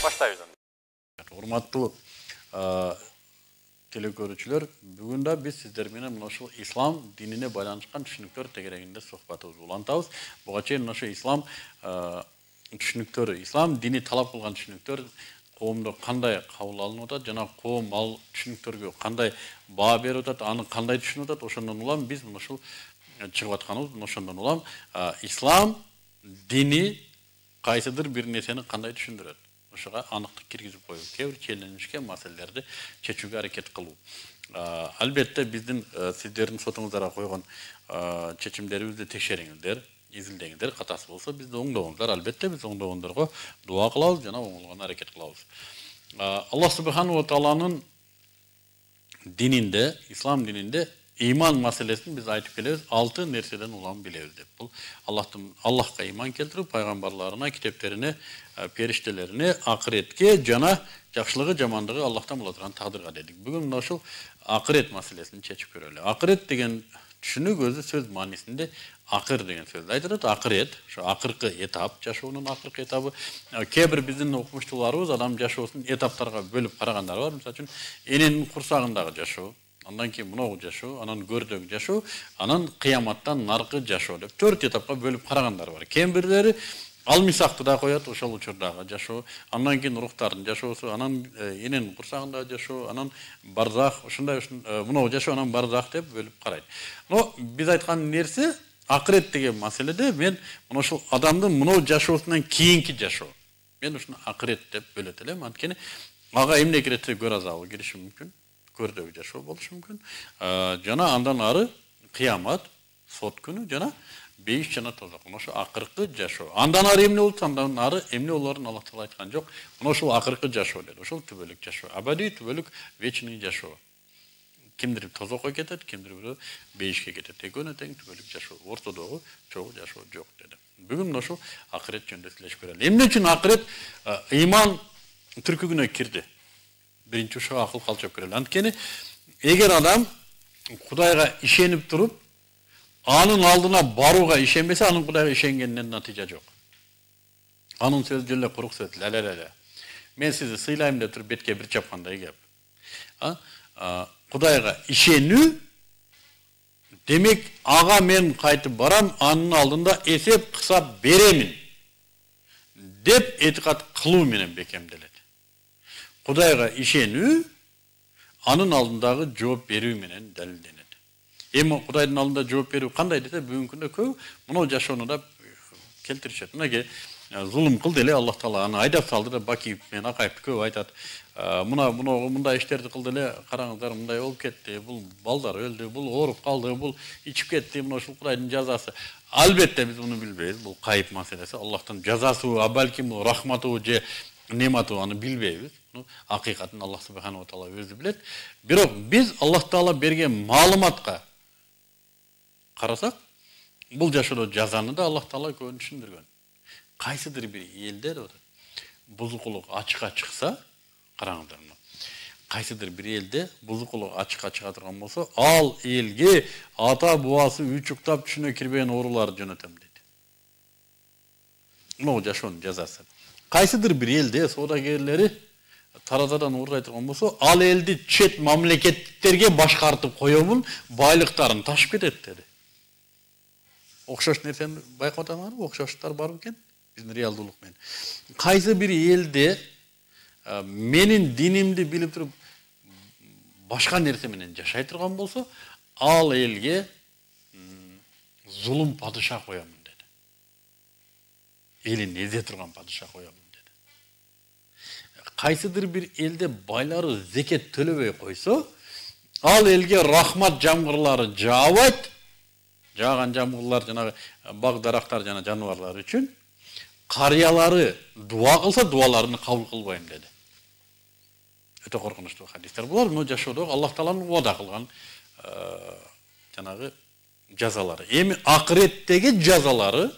Баштайбыз. Урматтуу телекөрүүчүлөр, бүгүн да биз сиздер менен ошол ислам динине байланышкан түшүнүктөр тегерегинде сухбатыбызды улантабыз. Буга чейин ошо ислам түшүнүктөрү, ислам дини талап кылган түшүнүктөр коомдо кандай кабыл алынып атат жана коом ал түшүнүктөргө кандай баа берип атат, аны кандай түшүнүп атат, ошондон улам биз ушул чыгып атканыбыз, ошондон улам ислам дини кайсыдыр бир нерсени кандай түшүндүрөт? Ошого аныктык киргизип коюу, кээ бир челленишке маселелерди чечүүгө аракет кылуу. Албетте биздин сиздердин сотуңуздарга койгон чечимдерибизди текшериңиздер, изилдеңиздер, катасы болсо бизди оңдоңуздар. Албетте биз оңдогондорго дуа кылабыз жана оңолгонго аракет кылабыз. Аллах субханаху ва тааланын дининде, ислам дининде иман маселесин биз айтып келебиз, 6 нерседен улам билебиз деп. Бул Аллахка иман келтирүү, пайгамбарларына, китептерине, периштелерине, акыретке жана жакшылыгы, жамандыгы Аллахтан боло турган тагдырга дедик. Бүгүн ушул акырет маселесин чечип көрөлү. Акырет деген түшүнүк өзү сөз маанисинде акыр деген сөздү айтат. Акырет, ошо акыркы этап, жашоонун акыркы этабы. Кээ бир биздин окумуштууларыбыз адам жашоосун этаптарга бөлүп карагандары бар. Мисалы үчүн эненин курсагындагы жашоо, андан кийин мынау жашоо, анан көрдөгү жашоо, анан кыяматтан наркы жашоо деп 4 этапка бөлүп карагандар бар. Кээ бирлери алмисакты да коет, ошол учурдагы жашоо, андан кийин рухтардын жашоосу, анан эненин курсагындагы жашоо, анан барзах, ушундай мынау жашоо, анан барзах деп бөлүп карайт. Но биз айткан нерсе акырет деген маселеде мен ошол адамдын мынау жашоосунан кийинки жашоо. Мен ушуну акырет деп бөлөт элем. Анткени ага эмне кирет? Көр азабы кириши мүмкүн. Көрдөгү жашоо болушу мүмкүн. Жана андан ары кыямат, сот күнү жана бейиш жана тозак. Ошо акыркы жашоо. Андан ары эмне болот? Андан ары эмне болоорун Аллах Таала айткан жок. Ошол акыркы жашоо деди. Ошол түбөлүк жашоо. Абадий түбөлүк вечный жашоо. Кимдир тозокко кетет, кимдир бейишке кетет. Экөөнө тең түбөлүк жашоо. Ортодогу чогуу жашоо жок деди. Бүгүн ошол акырет жөнүндө сүйлөшүп көрөлү. Эмне үчүн акырет ыйман түркүгүнө кирди? Биринчи ошого акыл калчып көрөлү. Анткени эгер адам Кудайга ишенип туруп, анын алдына барууга ишенбесе, анын Кудайга ишенгенинен натыйжа жок. Анын сөзү эле курук сөз, ле. Мен сизди сыйлайм деп туруп бетке бир чапкандай кеп. Кудайга ишенүү демек ага мен кайтып барам, анын алдында эсеп кысап беремин деп этикат кылуу менен бекемделет. Кудайга ишенүү анын алдындагы жооп берүү менен далилденет. Эми Кудайдын алдында жооп берүү кандай десе, бүгүнкү күндө көп мынау жашоону да келтиришет. Мынеге зулум кылды эле Аллах Таала, аны айдап салды деп Бакиев менен Акаевди көп айтат. Мындай иштерди кылды эле, караңыздар, мындай болуп кетти, бул балдар өлдү, бул ооруп калды, бул ичип кетти, мына ушул Кудайдын жазасы. Албетте биз муну билбейбиз, бул кайып маселеси, Аллахтын жазасы, балким бул рахматы же нематы, аны билбейбиз. Акыйкатын Аллах субханаху ва таала өзү билет. Бирок биз Аллах Таала берген маалыматка карасак, бул жашоодо жазаны да Аллах Таала көбүн түшүндүргөн. Кайсыдыр бир элде бузукулук ачыкка чыкса, караңыздар мына. Кайсыдыр бир элде бузукулук ачыкка чыга турган болсо, ал элге ата бабасы үчүктап түшүнө кирбеген ооруларды жөнөтөм дейт. Мына жашоонун жазасы. Кайсыдыр бир элде соодагерлери таразадан уурдай турган болсо, ал элди чет мамлекеттерге башкартып коёмун, байлыктарын ташып кетет деди. Окшош нерсени байкап атаңарбы? Окшоштуктар бар экен биздин реалдуулук менен. Кайсы бир элде менин динимди билип туруп башка нерсе менен жашай турган болсо, ал элге зулум падыша коёмун деди. Элин эзе турган падыша коёмун деди. Кайсыдыр бир элде байлары зекет төлөбөй койсо, ал элге рахмат жамгырлары жаабайт. Жааган жамгырлар жанагы баг дарактар жана жаныбарлар үчүн, карыялары дуа кылса, дуаларын кабыл кылбайм деди. Өтө коркунучтуу хадистер. Булар мына жашоодо Аллах Тааланын уада кылган жанагы жазалары. Эми акыреттеги жазалары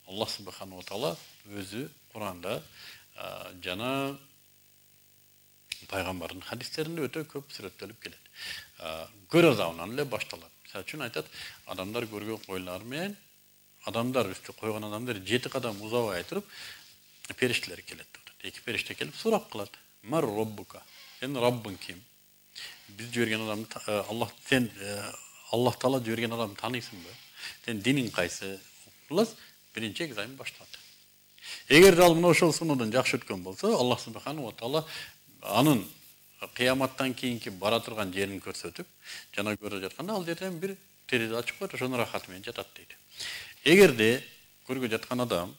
Аллах субханаху ва таала өзү Куранда жана пайгамбардын хадистеринде өтө көп сүрөттөлүп келет. Көр азабынан эле башталат. Мисалы үчүн айтат, адамдар көргөн койлар менен адамдар üstü koygan adamlar 7 kadam uzabay turup perişteler keledi. Eki perişte kelip surap kılat. Mar robbuka. Senin Rabbin kim? Biz jörgen adamı Allah Taala jörgen adamı tanıysın mı? Sen dinin kaysı? Plus birinci egzamin başladı. Eğer de mına ошол сунудан жакшы өткөн болсо, Аллах Субханаху ва Таала анын кыяматтан кийинки бара турган жерин көрсөтүп, жана көрө жатканда ал жерден бир терезе ачып коет, ошонун рахаты менен жатат дейт. Эгерде көргө жаткан адам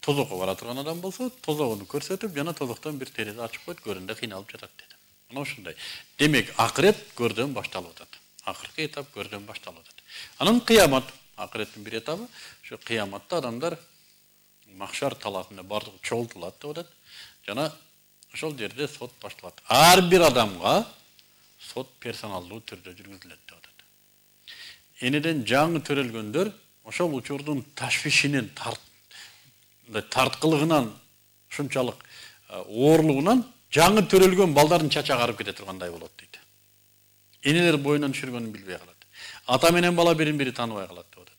тозокко бара турган адам болсо, тозогуну көрсөтүп, жана тозоктон бир терезе ачып коет, көрүндө кыйналып жатат дейт. Мына ушундай. Демек, акырет көрдөн башталып атат. Акыркы этап көрдөн башталып атат. Анан кыямат, акыреттин бир этабы, ошо кыяматта адамдар Mahşar talatında bardık çoğultulat da jana ошол жерде сот башталат. Ар бир адамга сот персоналдуу түрдө жүргүзүлөт деп атат. Энеден жаңы төрөлгөндөр ошол учурдун ташвишинин тарткылыгынан ушунчалык оорлугунан жаңы төрөлгөн балдардын чача агарып кете тургандай болот дейт. Энелер боюнан түшүргөнүн билбей калат. Ата менен бала бирин-бири тааныбай калат деп атат.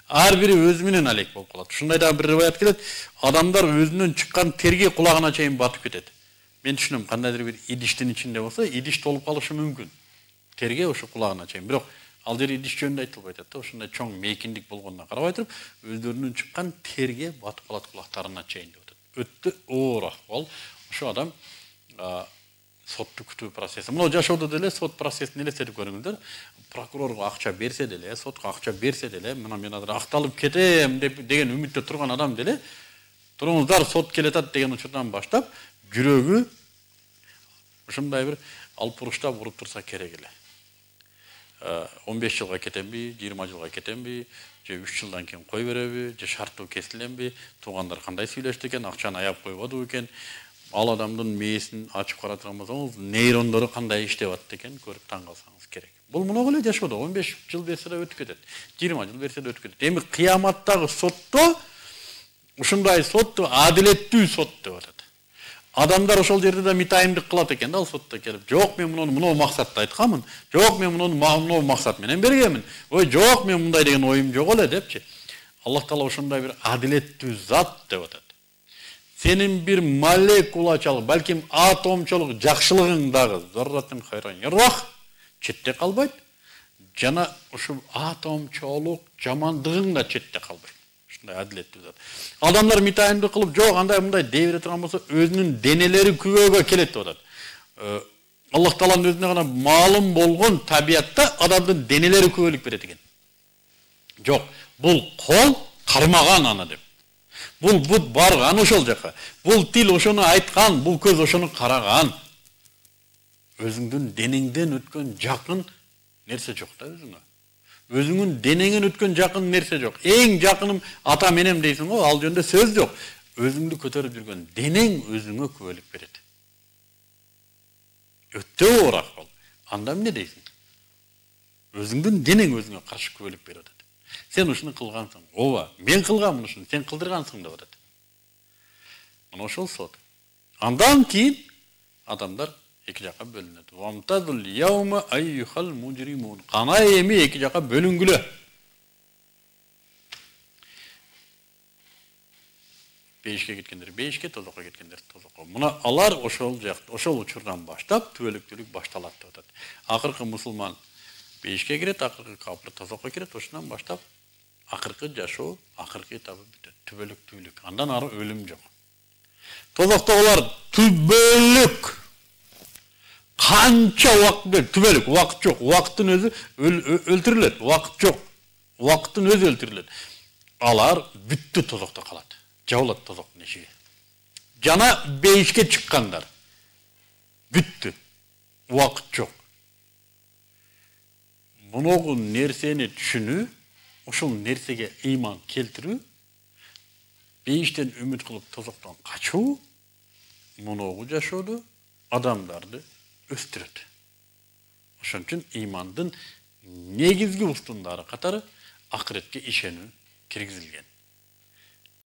Ар бири өзү менен алек болуп калат. Ушундай да бир риваят келет. Адамдар өзүнөн чыккан терге кулагына чейин батып кетет. Мен түшүнөм, кандайдыр бир идиштин ичинде болсо, идиш толуп калышы мүмкүн. Терге ошо кулагына чейин. Бирок ал жер идиш жөнүндө айтылбайт да. Ошондой чоң мейкиндик болгонуна карабай туруп, өздөрүнүн чыккан терге батып калат кулактарына чейин деп атат. Өттү оор акыбал. Ошо адам сотту күтүү процесси. Мына жашоодо деле сот процессин элестетип көрүңүздөр. Прокурорго акча берсе деле, сотко акча берсе деле, мына мен азыр акталып кетем деген үмүттө турган адам деле, туруңуздар сот келетат деген учурдан баштап, жүрөгү ушундай бир алпуруштап уруп турса керек эле. 15 жылга кетемби, 20 жылга кетемби, же 3 жылдан кийин кой береби, же шарттуу кесиленби, туугандар кандай сүйлөштү экен, акчаны аяп койбоду экен, ал адамдын мээсин ачып каратырган болсоңуз, нейрондору кандай иштеп атты экен көрүп таң калсаңыз керек. Бул мына эле жашоодо 15 жыл берсе да өтүп кетет. 20 жыл берсе да өтүп кетет. Эми кыяматтагы сотто ушундай сотту адилеттүү сот деп атат. Адамдар ошол жерде да митайымдык кылат экен да ал сотто келип. Жок, мен муну максатта айтканмын. Жок, мен муну максат менен бергенмин. Ой, жок, мен мындай деген оюм жок эле депчи. Аллах Таала ошондой бир адилеттүү зат деп атат. Senin bir molekulaçalık, belki atomçalık jakşılığın dağı zarratın hayran yarraq çette kalbayt. Jana şu atomçalık jamandığın da çette kalbayt. Şunday adiletli zat. Adamlar mitayimdi kılıp jok anday bunday devire turgan bolsa özünün deneleri küböөгө kelet деп атат. Allah Taala'nın özüne gana malum bolgon tabiatta adamdын deneleri kübölük берет экен. Жок, бул кол кармаган аны деп. Бул бут барган ошол жака. Бул тил ошону айткан, бул көз ошону караган. Өзүңдүн денеңден өткөн жакын нерсе жок да өзүңө. Өзүңүн денеңен өткөн жакын нерсе жок. Эң жакыным ата менем дейсиң го, ал жөнүндө сөз жок. Өзүңдү көтөрүп жүргөн денең өзүңө күбөлүк берет. Өтө ооrak бол. Анда эмне дейсиң? Өзүңдүн денең өзүңө каршы күбөлүк берет. Sen ушуну кылгансың. Ооба, мен кылганмын ушуну, сен кылдыргансың деп атат. Мына ошол сот. Андан кийин адамдар эки жакка бөлүнөт. Вамтазул яума айюхал мужримун. Кана эми эки жакка бөлүнгүлө. Бейишке кеткендер бейишке, тозокко кеткендер тозокко. Мына алар ошол жакта, ошол учурдан баштап түбөлүктүүлүк башталат деп атат. Акыркы мусулман бейишке кирет, акыркы капыр тозокко кирет, ошондан баштап акыркы жашоо, акыркы этабы бүтөт. Түбөлүктүүлүк. Андан ары өлүм жок. Тозокто олар түбөлүк. Канча убакыт түбөлүк, убакыт жок. Убакыттын өзү өлтүрүлөт, убакыт жок. Убакыттын өзү өлтүрүлөт. Алар бүттү тозокто калат. Жабылат тозоктун эшиги. Жана бейишке чыккандар. Бүттү. Убакыт жок. Муногу нерсени түшүнүү, ошол нерсеге ыйман келтирүү, бейиштен үмүт кылып тозоктон качуу, муногу жашоодо адамдарды өстүрөт. Ошон үчүн ыймандын негизги устундары катары акыретке ишенүү киргизилген.